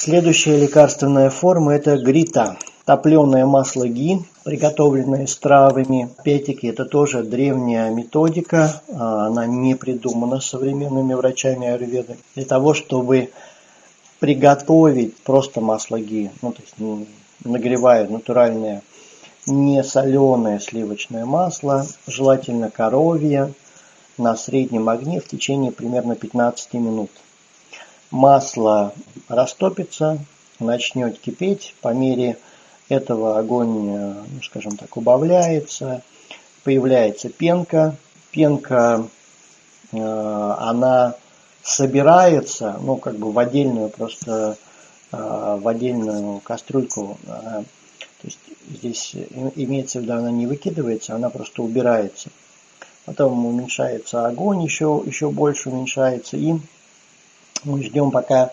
Следующая лекарственная форма – это грита. Топленое масло ги, приготовленное с травами. Опять-таки, это тоже древняя методика, она не придумана современными врачами аюрведы. Для того, чтобы приготовить просто масло ги, то есть нагревая натуральное, не соленое сливочное масло, желательно коровье, на среднем огне в течение примерно 15 минут. Масло растопится, начнет кипеть, по мере этого огонь, скажем так, убавляется, появляется пенка. Пенка, она собирается, в отдельную в отдельную кастрюльку. То есть здесь имеется в виду, она не выкидывается, она просто убирается. Потом уменьшается огонь, еще больше уменьшается, и мы ждем, пока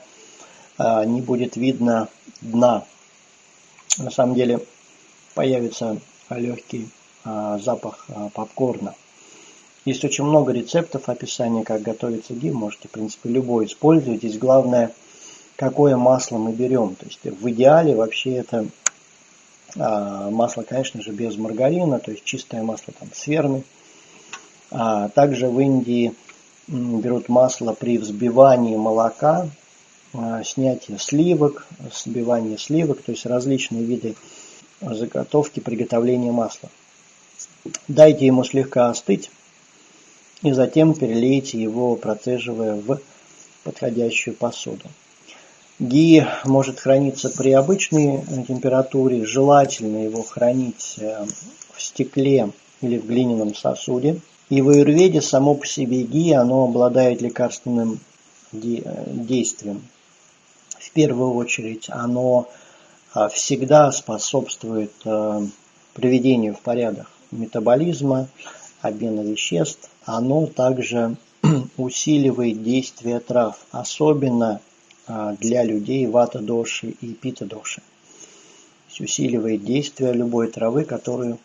не будет видно дна. На самом деле появится легкий запах попкорна. Есть очень много рецептов, описания, как готовится ги. Можете, в принципе, любой использовать. Здесь главное, какое масло мы берем. То есть в идеале вообще это масло, конечно же, без маргарина, то есть чистое масло с фермы. Также в Индии берут масло при взбивании молока, снятие сливок, взбивание сливок, то есть различные виды заготовки приготовления масла. Дайте ему слегка остыть и затем перелейте его, процеживая в подходящую посуду. Ги может храниться при обычной температуре, желательно его хранить в стекле или в глиняном сосуде. И в аюрведе само по себе ги, оно обладает лекарственным действием. В первую очередь оно всегда способствует приведению в порядок метаболизма, обмена веществ. Оно также усиливает действие трав, особенно для людей вата-доши и пита-доши. Усиливает действие любой травы, которая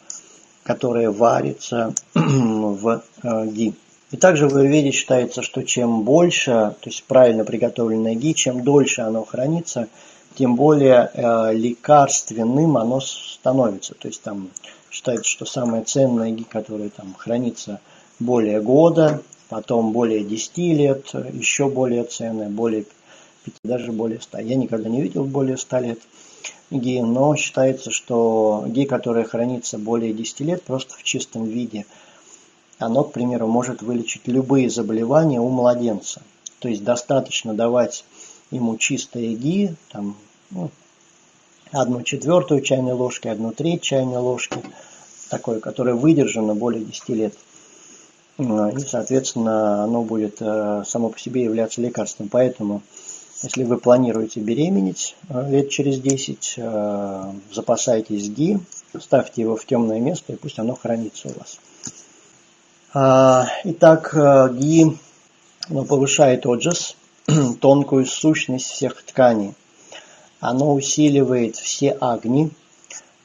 варится в ги. И также в аюрведе считается, что чем больше, то есть правильно приготовленное ги, чем дольше оно хранится, тем более лекарственным оно становится. То есть считается, что самое ценное ги, которое хранится более года, потом более 10 лет, еще более ценное, более 5, даже более 100. Я никогда не видел более 100 лет ги, но считается, что ги, которое хранится более 10 лет, просто в чистом виде, оно, к примеру, может вылечить любые заболевания у младенца. То есть достаточно давать ему чистое ги, 1/4 чайной ложки, 1/3 чайной ложки, такое, которое выдержано более 10 лет. И, соответственно, оно будет само по себе являться лекарством. Поэтому, если вы планируете беременеть лет через 10, запасайтесь ги, ставьте его в темное место, и пусть оно хранится у вас. Итак, ги повышает оджас, тонкую сущность всех тканей. Оно усиливает все агни,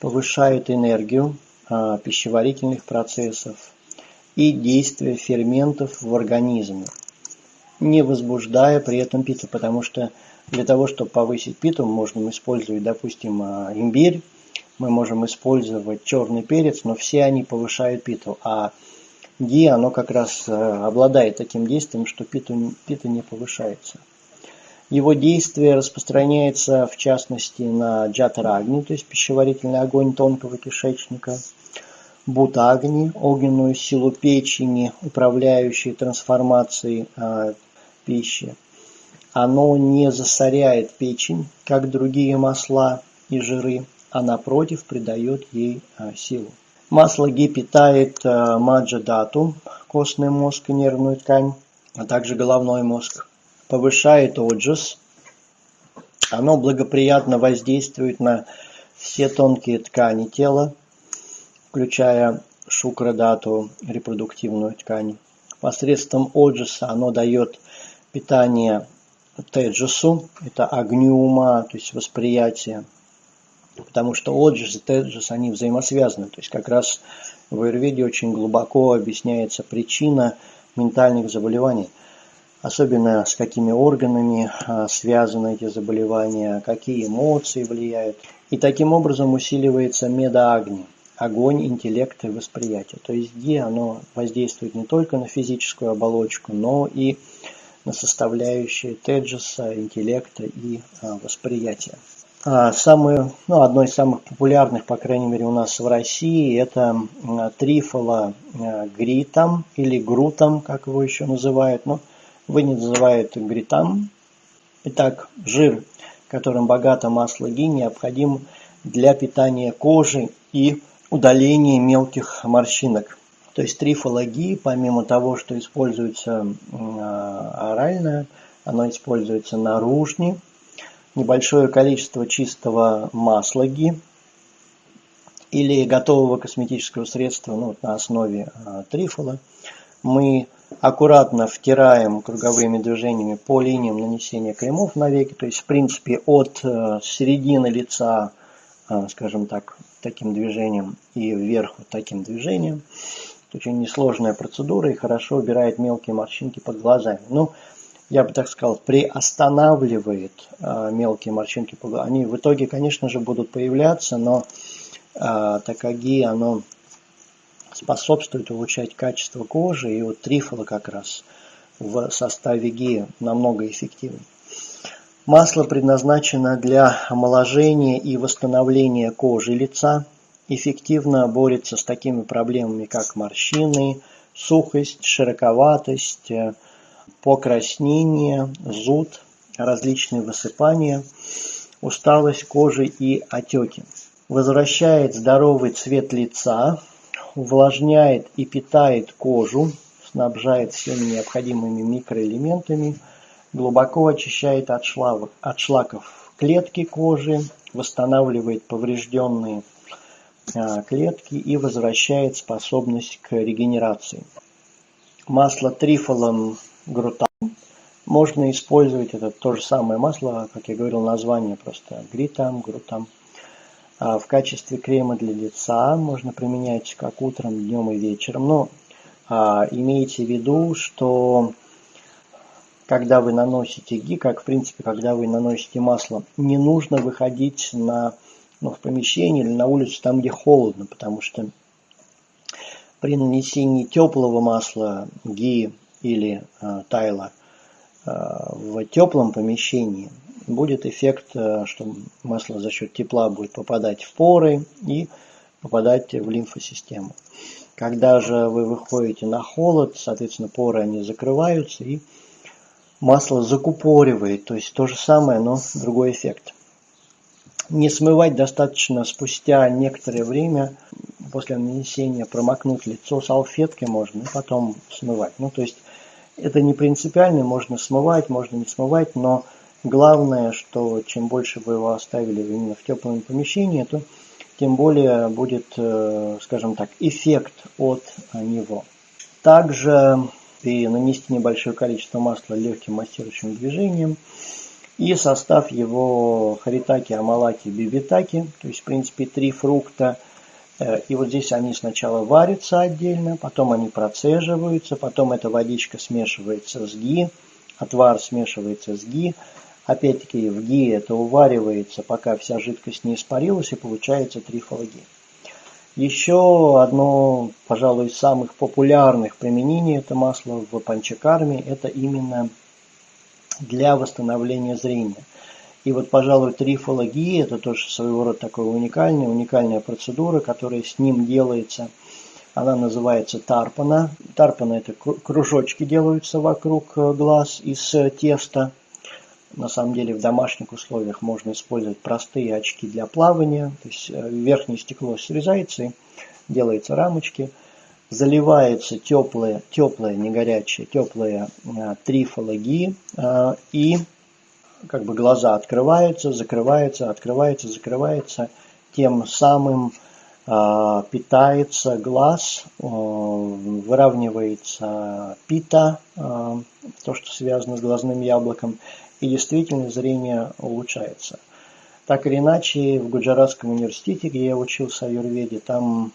повышает энергию пищеварительных процессов и действие ферментов в организме, не возбуждая при этом питу, потому что для того, чтобы повысить питу, мы можем использовать, допустим, имбирь, мы можем использовать черный перец, но все они повышают питу, а ги, оно как раз обладает таким действием, что пита не повышается. Его действие распространяется, в частности, на джатарагни, то есть пищеварительный огонь тонкого кишечника, бутагни, огненную силу печени, управляющую трансформацией пищи. Оно не засоряет печень, как другие масла и жиры, а напротив придает ей силу. Масло ги питает маджа-дату, костный мозг и нервную ткань, а также головной мозг. Повышает оджас. Оно благоприятно воздействует на все тонкие ткани тела, включая шукра-дату, репродуктивную ткань. Посредством оджаса оно дает питание теджасу, это огню ума, то есть восприятие. Потому что оджас и теджас, они взаимосвязаны. То есть как раз в аюрведе очень глубоко объясняется причина ментальных заболеваний. особенно с какими органами связаны эти заболевания, какие эмоции влияют. И таким образом усиливается меда-агни, огонь интеллекта и восприятия. То есть ги, оно воздействует не только на физическую оболочку, но и на составляющие теджеса, интеллекта и восприятия. Одно из самых популярных, по крайней мере у нас в России, это трифолагритам или грутам, как его еще называют. Но в Индии называют гритам. Итак, жир, которым богато масло ги, необходим для питания кожи и удаления мелких морщинок. То есть трифолаги, помимо того, что используется орально, оно используется наружно. Небольшое количество чистого масла ги или готового косметического средства на основе трифола мы аккуратно втираем круговыми движениями по линиям нанесения кремов на веки, то есть в принципе от середины лица, скажем так, таким движением и вверх вот таким движением. Это очень несложная процедура и хорошо убирает мелкие морщинки под глазами. Я бы так сказал, приостанавливает мелкие морщинки под глазами. Они в итоге, конечно же, будут появляться, но такаги, оно способствует улучшать качество кожи, и вот трифола как раз в составе ги намного эффективнее. Масло предназначено для омоложения и восстановления кожи лица, эффективно борется с такими проблемами, как морщины, сухость, широковатость, покраснение, зуд, различные высыпания, усталость кожи и отеки. Возвращает здоровый цвет лица, увлажняет и питает кожу, снабжает всеми необходимыми микроэлементами, глубоко очищает от шлаков клетки кожи, восстанавливает поврежденные клетки и возвращает способность к регенерации. Масло трифолом грутам можно использовать, это то же самое масло, как я говорил, название просто гритам, грутам. В качестве крема для лица можно применять как утром, днем и вечером. Но имейте в виду, что когда вы наносите ги, как в принципе, когда вы наносите масло, не нужно выходить в помещение или на улицу там, где холодно, потому что при нанесении теплого масла ги или тайла в теплом помещении будет эффект, что масло за счет тепла будет попадать в поры и попадать в лимфосистему. Когда же вы выходите на холод, соответственно, поры они закрываются и масло закупоривает, то есть то же самое, но другой эффект. Не смывать достаточно спустя некоторое время, после нанесения промокнуть лицо салфеткой можно и потом смывать. То есть это не принципиально, можно смывать, можно не смывать, но главное, что чем больше вы его оставили именно в теплом помещении, то тем более будет, скажем так, эффект от него. Также нанести небольшое количество масла легким массирующим движением. И состав его харитаки, амалаки, бибитаки, то есть в принципе 3 фрукта. И вот здесь они сначала варятся отдельно, потом они процеживаются, потом эта водичка смешивается с ги, отвар смешивается с ги. Опять-таки в ги это уваривается, пока вся жидкость не испарилась, и получается трифолаги. Еще одно, пожалуй, из самых популярных применений это масло в панчакарме, это именно для восстановления зрения. И вот, пожалуй, трифолаги это тоже своего рода такая уникальная процедура, которая с ним делается. Она называется тарпана. Тарпана это кружочки делаются вокруг глаз из теста. На самом деле в домашних условиях можно использовать простые очки для плавания. То есть верхнее стекло срезается и делаются рамочки. Заливается теплое, не горячее, теплое трифолаги. И как бы глаза открываются, закрываются, открываются, закрываются. Тем самым питается глаз, выравнивается пита, то, что связано с глазным яблоком, и действительно зрение улучшается. Так или иначе, в Гуджаратском университете, где я учился аюрведе, там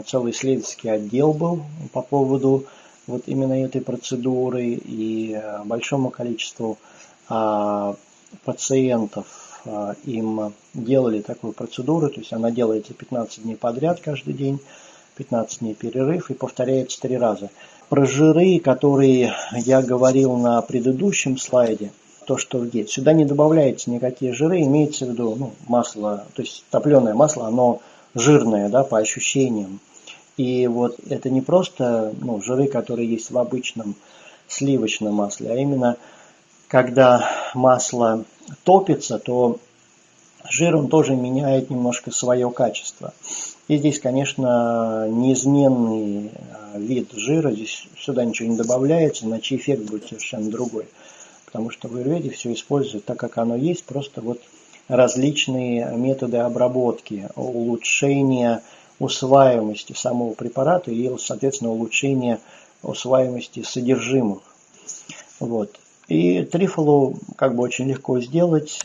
целый исследовательский отдел был по поводу вот именно этой процедуры, и большому количеству пациентов им делали такую процедуру, то есть она делается 15 дней подряд каждый день, 15 дней перерыв и повторяется 3 раза. Про жиры, которые я говорил на предыдущем слайде, то, что есть, сюда не добавляется никакие жиры, имеется в виду масло, то есть топленое масло, оно жирное, да, по ощущениям. И вот это не просто жиры, которые есть в обычном сливочном масле, а именно когда масло топится, то жир он тоже меняет немножко свое качество. И здесь, конечно, неизменный вид жира, здесь сюда ничего не добавляется, иначе эффект будет совершенно другой. Потому что в аюрведе все используют так, как оно есть, просто вот различные методы обработки, улучшения усваиваемости самого препарата и, соответственно, улучшения усваиваемости содержимых. Вот. И трифолу как бы очень легко сделать.